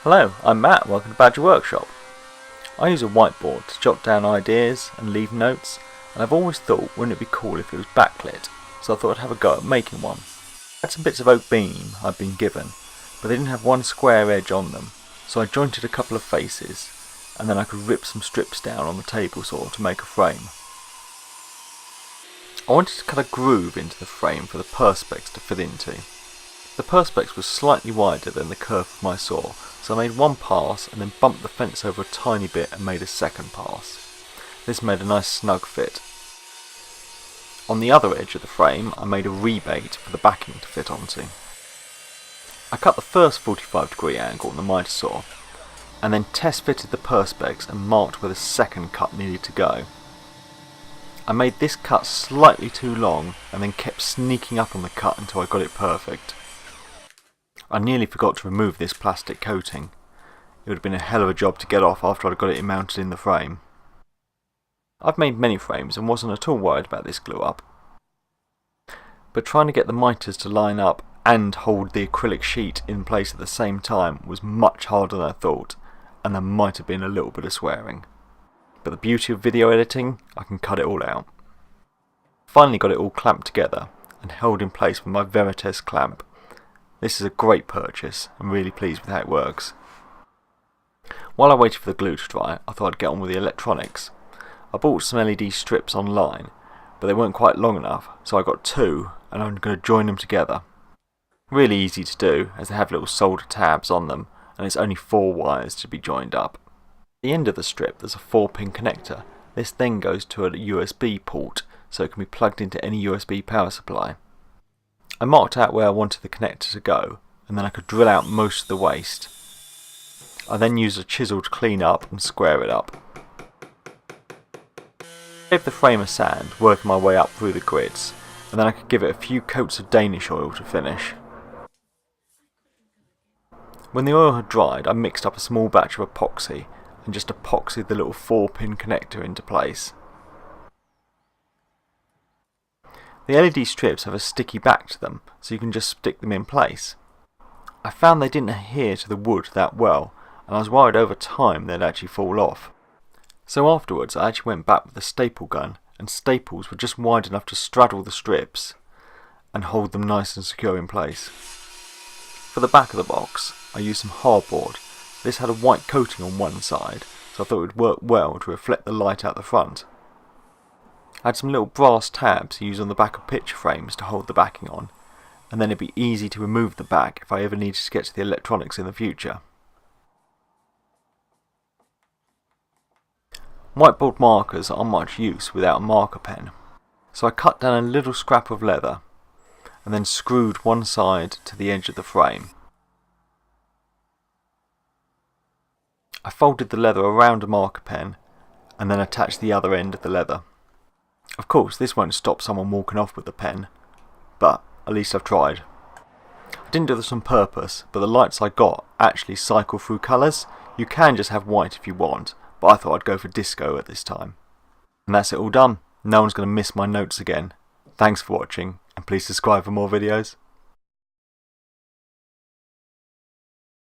Hello, I'm Matt, welcome to Badger Workshop. I use a whiteboard to jot down ideas and leave notes, and I've always thought wouldn't it be cool if it was backlit, so I thought I'd have a go at making one. I had some bits of oak beam I'd been given, but they didn't have one square edge on them, so I jointed a couple of faces, and then I could rip some strips down on the table saw to make a frame. I wanted to cut a groove into the frame for the perspex to fit into. The perspex was slightly wider than the curve of my saw, so I made one pass and then bumped the fence over a tiny bit and made a second pass. This made a nice snug fit. On the other edge of the frame I made a rebate for the backing to fit onto. I cut the first 45° angle on the miter saw and then test fitted the perspex and marked where the second cut needed to go. I made this cut slightly too long and then kept sneaking up on the cut until I got it perfect. I nearly forgot to remove this plastic coating. It would have been a hell of a job to get off after I'd got it mounted in the frame. I've made many frames and wasn't at all worried about this glue up. But trying to get the miters to line up and hold the acrylic sheet in place at the same time was much harder than I thought, and there might have been a little bit of swearing. But the beauty of video editing, I can cut it all out. Finally got it all clamped together and held in place with my Veritas clamp. This is a great purchase. I'm really pleased with how it works. While I waited for the glue to dry, I thought I'd get on with the electronics. I bought some LED strips online, but they weren't quite long enough, so I got two and I'm going to join them together. Really easy to do, as they have little solder tabs on them and it's only 4 wires to be joined up. At the end of the strip there's a 4-pin connector. This then goes to a USB port, so it can be plugged into any USB power supply. I marked out where I wanted the connector to go, and then I could drill out most of the waste. I then used a chisel to clean up and square it up. I gave the frame a sand, working my way up through the grids, and then I could give it a few coats of Danish oil to finish. When the oil had dried, I mixed up a small batch of epoxy and just epoxied the little 4-pin connector into place. The LED strips have a sticky back to them, so you can just stick them in place. I found they didn't adhere to the wood that well, and I was worried over time they'd actually fall off. So afterwards I actually went back with a staple gun, and staples were just wide enough to straddle the strips and hold them nice and secure in place. For the back of the box I used some hardboard. This had a white coating on one side, so I thought it would work well to reflect the light out the front. I had some little brass tabs used on the back of picture frames to hold the backing on, and then it'd be easy to remove the back if I ever needed to get to the electronics in the future. Whiteboard markers aren't much use without a marker pen, so I cut down a little scrap of leather and then screwed one side to the edge of the frame. I folded the leather around a marker pen and then attached the other end of the leather. Of course, this won't stop someone walking off with the pen, but at least I've tried. I didn't do this on purpose, but the lights I got actually cycle through colours. You can just have white if you want, but I thought I'd go for disco at this time. And that's it all done. No one's going to miss my notes again. Thanks for watching, and please subscribe for more videos.